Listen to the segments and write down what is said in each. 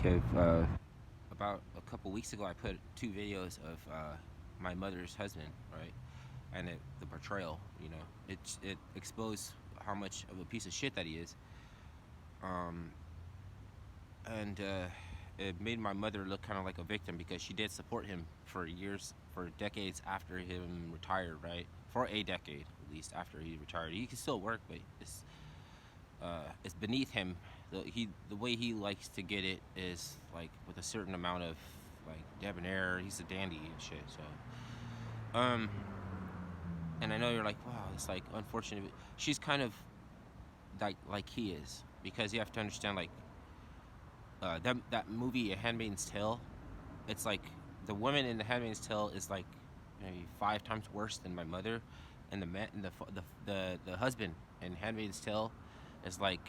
Kev. About a couple weeks ago, I put two videos of my mother's husband, right? And the portrayal, it exposed how much of a piece of shit that he is. Um, and it made my mother look kind of like a victim because she did support him for years, for decades after him retired, right? For a decade at least after he retired, he can still work, but it's beneath him. The way he likes to get it is like with a certain amount of like debonair. He's a dandy and shit. So, and I know you're like, wow, it's like unfortunate. She's kind of like he is because you have to understand like that movie, A Handmaid's Tale. It's like the woman in The Handmaid's Tale is like maybe 5 times worse than my mother, and the man, and the husband in Handmaid's Tale is like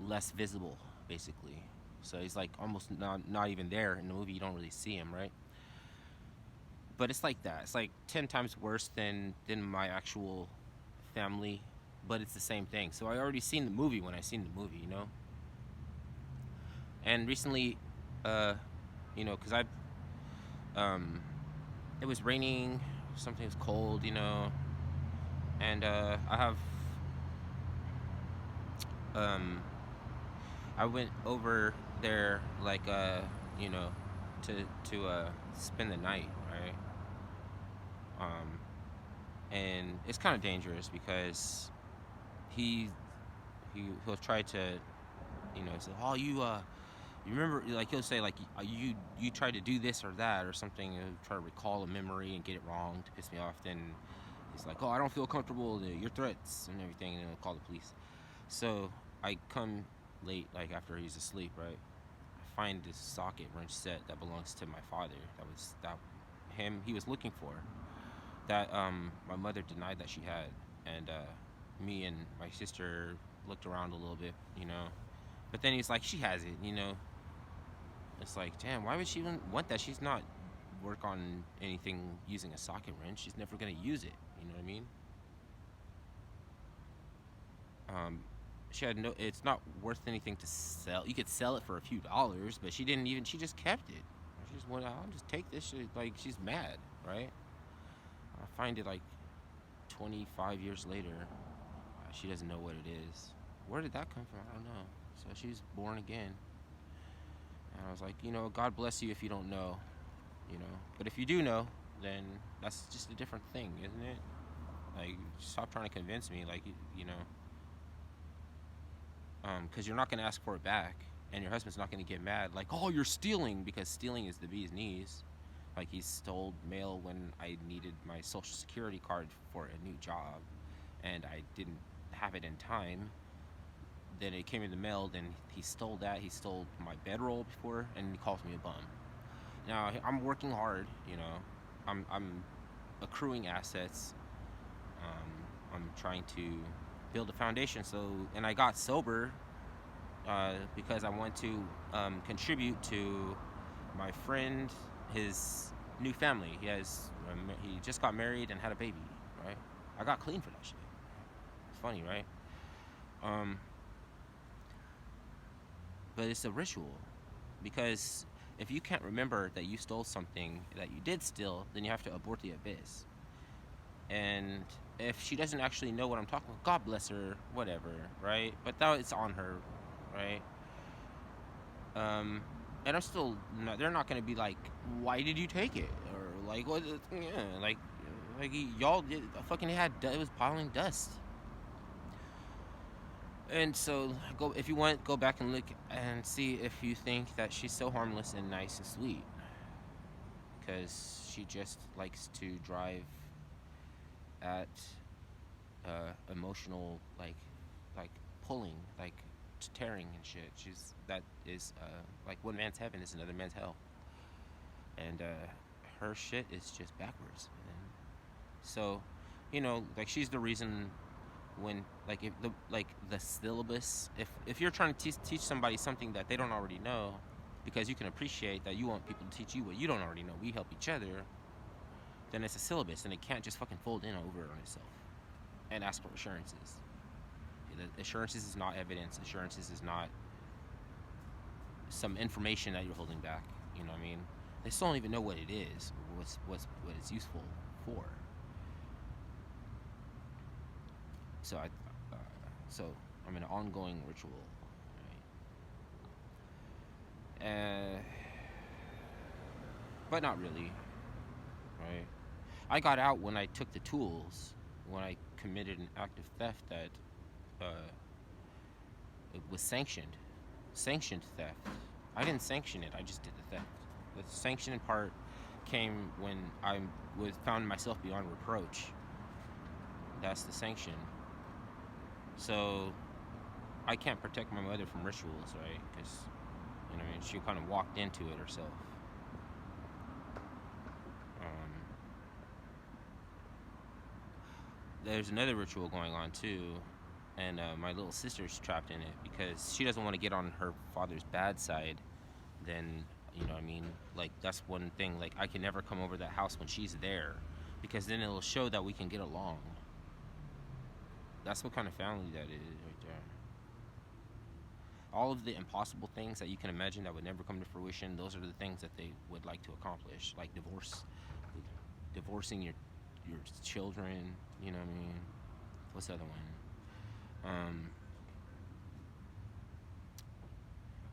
less visible, basically. So he's like almost not even there in the movie. You don't really see him, right? But it's like that. It's like 10 times worse than my actual family, but it's the same thing. So I already seen the movie when I seen the movie, you know. And recently, uh, because um, it was raining, something was cold, and um, I went over there like you know, to spend the night, right? Um, and it's kind of dangerous because he he'll try to say, oh, you remember, like he'll say like you tried to do this or that or something, and try to recall a memory and get it wrong to piss me off. Then he's like, oh, I don't feel comfortable, your threats and everything, and he'll call the police. So I come late, like after he's asleep, right? I find this socket wrench set that belongs to my father. That him he was looking for. That my mother denied that she had, and me and my sister looked around a little bit, But then he's like, she has it. It's like, damn, why would she even want that? She's not work on anything using a socket wrench. She's never gonna use it. You know what I mean? Um, she had no. It's not worth anything to sell. You could sell it for a few dollars, but she didn't even. She just kept it. She just went, I'll just take this shit. Like she's mad, right? I find it like 25 years later. She doesn't know what it is. Where did that come from? I don't know. So she's born again. And I was like, God bless you if you don't know. But if you do know, then that's just a different thing, isn't it? Like, stop trying to convince me, like, because you're not going to ask for it back, and your husband's not going to get mad, like, oh, you're stealing, because stealing is the bee's knees. Like, he stole mail when I needed my social security card for a new job, and I didn't have it in time. Then it came in the mail, then he stole that. He stole my bedroll before, and he calls me a bum. Now, I'm working hard, I'm accruing assets. I'm trying to build a foundation. So, and I got sober because I want to contribute to my friend, his new family. He just got married and had a baby, right? I got clean for that shit. It's funny, right? Um, but it's a ritual because if you can't remember that you stole something that you did steal, then you have to abort the abyss. And if she doesn't actually know what I'm talking about, God bless her, whatever, right? But now it's on her, right? And I'm still not, they're not gonna be like, why did you take it, or like what? Yeah, like y'all did, fucking it was piling dust. And so go if you want, go back and look and see if you think that she's so harmless and nice and sweet, because she just likes to drive at emotional like pulling, like tearing and shit. That is like one man's heaven is another man's hell, and her shit is just backwards. And so, like she's the reason when like if the syllabus, if you're trying to teach somebody something that they don't already know, because you can appreciate that you want people to teach you what you don't already know. We help each other. Then it's a syllabus, and it can't just fucking fold in over on itself and ask for assurances. The assurances is not evidence. Assurances is not some information that you're holding back. You know what I mean? They still don't even know what it is, or what it's useful for. So uh, so I'm in an ongoing ritual, right? But not really, right? I got out when I took the tools, when I committed an act of theft that uh, it was sanctioned theft. I didn't sanction it. I just did the theft. The sanctioned part came when I was found myself beyond reproach. That's the sanction. So I can't protect my mother from rituals, right? Because you know, what I mean, she kind of walked into it herself. Um, there's another ritual going on too, and my little sister's trapped in it because she doesn't want to get on her father's bad side. Then you know what I mean, like that's one thing. Like I can never come over that house when she's there, because then it'll show that we can get along. That's what kind of family that is right there. All of the impossible things that you can imagine that would never come to fruition, those are the things that they would like to accomplish, like divorcing your children. You know what I mean? What's the other one?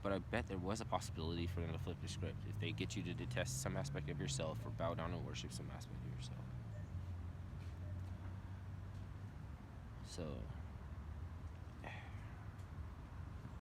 But I bet there was a possibility for them to flip the script if they get you to detest some aspect of yourself or bow down and worship some aspect of yourself. So